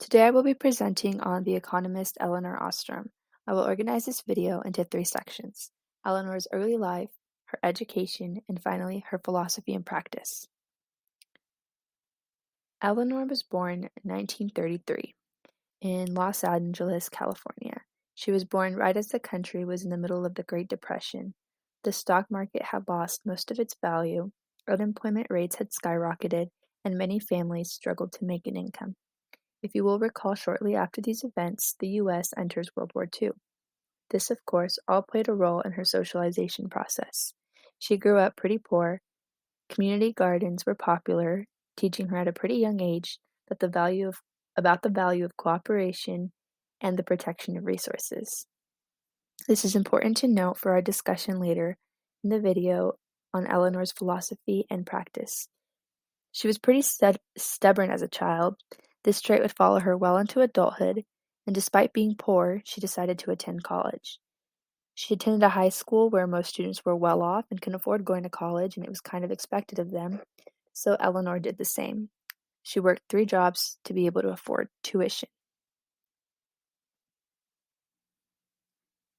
Today I will be presenting on the economist Elinor Ostrom. I will organize this video into three sections: Elinor's early life, her education, and finally her philosophy and practice. Elinor was born in 1933 in Los Angeles, California. She was born right as the country was in the middle of the Great Depression. The stock market had lost most of its value, unemployment rates had skyrocketed, and many families struggled to make an income. If you will recall, shortly after these events, the U.S. enters World War II. This, of course, all played a role in her socialization process. She grew up pretty poor. Community gardens were popular, teaching her at a pretty young age that about the value of cooperation and the protection of resources. This is important to note for our discussion later in the video on Elinor's philosophy and practice. She was pretty stubborn as a child. This trait would follow her well into adulthood, and despite being poor, she decided to attend college. She attended a high school where most students were well off and could afford going to college, and it was kind of expected of them, so Elinor did the same. She worked 3 jobs to be able to afford tuition.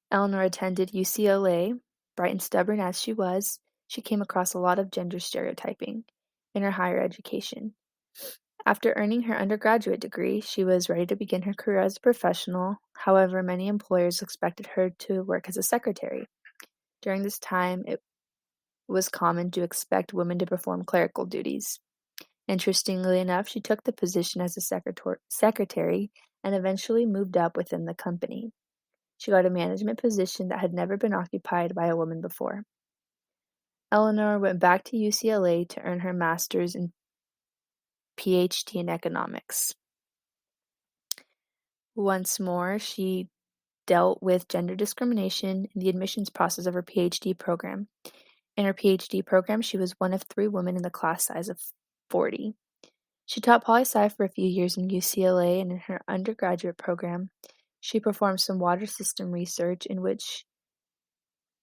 Elinor attended UCLA. Bright and stubborn as she was, she came across a lot of gender stereotyping in her higher education. After earning her undergraduate degree, she was ready to begin her career as a professional. However, many employers expected her to work as a secretary. During this time, it was common to expect women to perform clerical duties. Interestingly enough, she took the position as a secretary and eventually moved up within the company. She got a management position that had never been occupied by a woman before. Elinor went back to UCLA to earn her master's and PhD in economics. Once more, she dealt with gender discrimination in the admissions process of her PhD program. In her PhD program, she was one of 3 women in the class size of 40. She taught poli-sci for a few years in UCLA, and in her undergraduate program, she performed some water system research, in which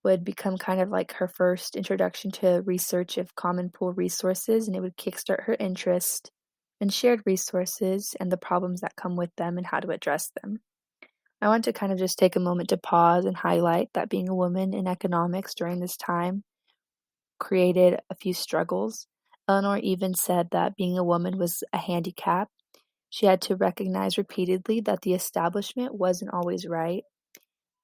would become kind of like her first introduction to research of common pool resources, and it would kickstart her interest in shared resources and the problems that come with them and how to address them. I want to kind of just take a moment to pause and highlight that being a woman in economics during this time created a few struggles. Elinor even said that being a woman was a handicap. She had to recognize repeatedly that the establishment wasn't always right,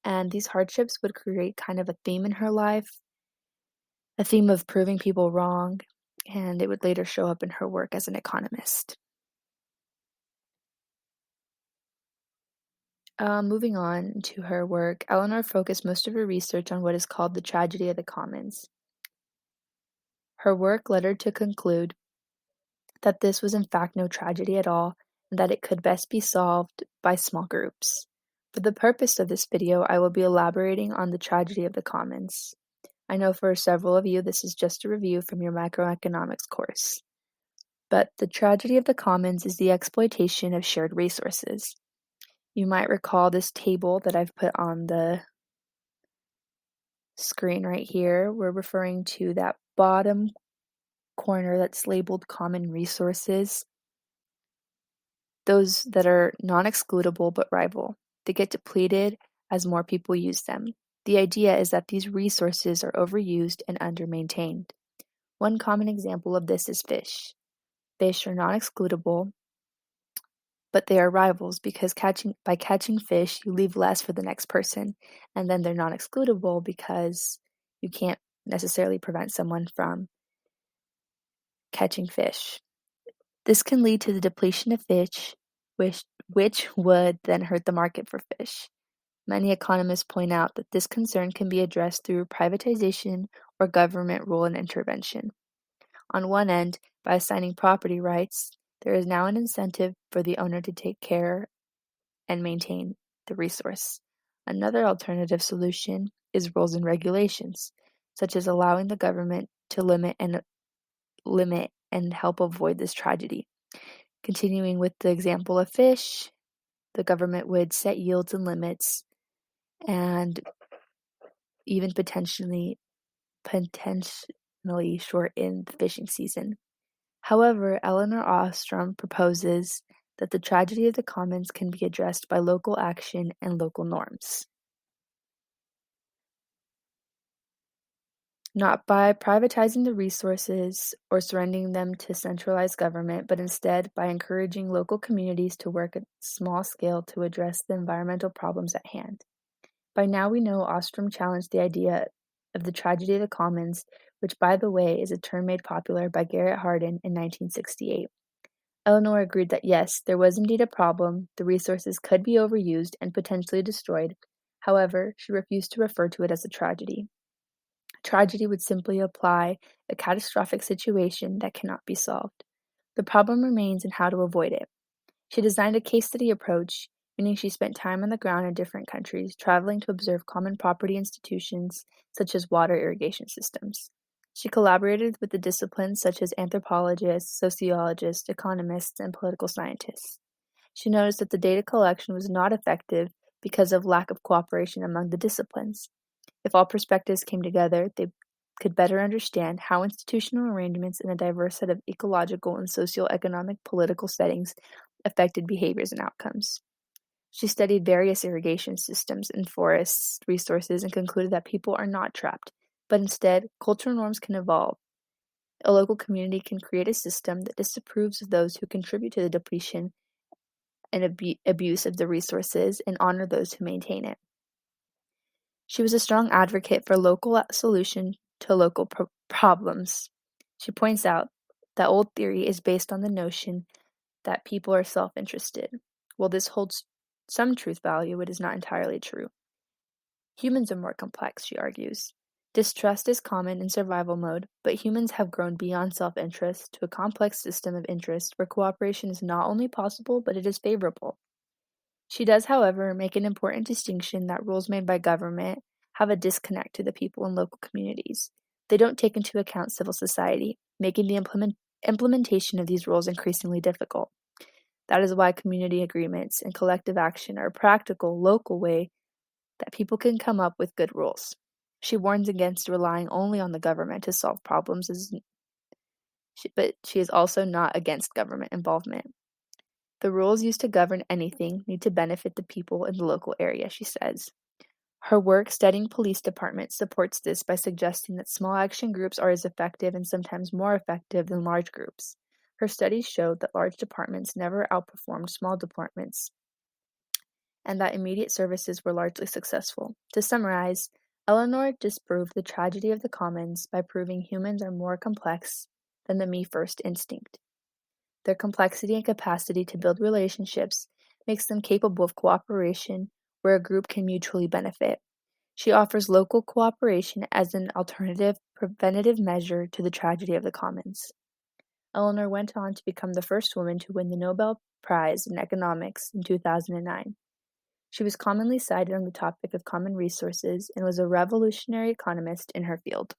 and these hardships would create kind of a theme in her life, a theme of proving people wrong, and it would later show up in her work as an economist. Moving on to her work, Elinor focused most of her research on what is called the tragedy of the commons. Her work led her to conclude that this was in fact no tragedy at all, and that it could best be solved by small groups. For the purpose of this video, I will be elaborating on the tragedy of the commons. I know for several of you this is just a review from your macroeconomics course. But the tragedy of the commons is the exploitation of shared resources. You might recall this table that I've put on the screen right here. We're referring to that bottom corner that's labeled common resources. Those that are non-excludable but rival. They get depleted as more people use them. The idea is that these resources are overused and under-maintained. One common example of this is fish. Fish are non-excludable, but they are rivals because by catching fish, you leave less for the next person, and then they're non-excludable because you can't necessarily prevent someone from catching fish. This can lead to the depletion of fish, which would then hurt the market for fish. Many economists point out that this concern can be addressed through privatization or government rule and intervention. On one end, by assigning property rights, there is now an incentive for the owner to take care and maintain the resource. Another alternative solution is rules and regulations, such as allowing the government to limit and help avoid this tragedy. Continuing with the example of fish, the government would set yields and limits and even potentially shorten the fishing season. However, Elinor Ostrom proposes that the tragedy of the commons can be addressed by local action and local norms. Not by privatizing the resources or surrendering them to centralized government, but instead by encouraging local communities to work at small scale to address the environmental problems at hand. By now we know Ostrom challenged the idea of the tragedy of the commons, which, by the way, is a term made popular by Garrett Hardin in 1968. Elinor agreed that yes, there was indeed a problem, the resources could be overused and potentially destroyed. However, she refused to refer to it as a tragedy. Tragedy would simply imply a catastrophic situation that cannot be solved. The problem remains in how to avoid it. She designed a case study approach, meaning she spent time on the ground in different countries, traveling to observe common property institutions such as water irrigation systems. She collaborated with the disciplines such as anthropologists, sociologists, economists, and political scientists. She noticed that the data collection was not effective because of lack of cooperation among the disciplines. If all perspectives came together, they could better understand how institutional arrangements in a diverse set of ecological and socio-economic political settings affected behaviors and outcomes. She studied various irrigation systems and forest resources and concluded that people are not trapped, but instead, cultural norms can evolve. A local community can create a system that disapproves of those who contribute to the depletion and abuse of the resources and honor those who maintain it. She was a strong advocate for local solution to local problems. She points out that old theory is based on the notion that people are self-interested. While this holds some truth value, it is not entirely true. Humans are more complex, she argues. Distrust is common in survival mode, but humans have grown beyond self-interest to a complex system of interest where cooperation is not only possible, but it is favorable. She does, however, make an important distinction that rules made by government have a disconnect to the people in local communities. They don't take into account civil society, making the implementation of these rules increasingly difficult. That is why community agreements and collective action are a practical, local way that people can come up with good rules. She warns against relying only on the government to solve problems, but she is also not against government involvement. The rules used to govern anything need to benefit the people in the local area, she says. Her work studying police departments supports this by suggesting that small action groups are as effective and sometimes more effective than large groups. Her studies showed that large departments never outperformed small departments, and that immediate services were largely successful. To summarize, Elinor disproved the tragedy of the commons by proving humans are more complex than the me-first instinct. Their complexity and capacity to build relationships makes them capable of cooperation where a group can mutually benefit. She offers local cooperation as an alternative, preventative measure to the tragedy of the commons. Elinor went on to become the first woman to win the Nobel Prize in Economics in 2009. She was commonly cited on the topic of common resources and was a revolutionary economist in her field.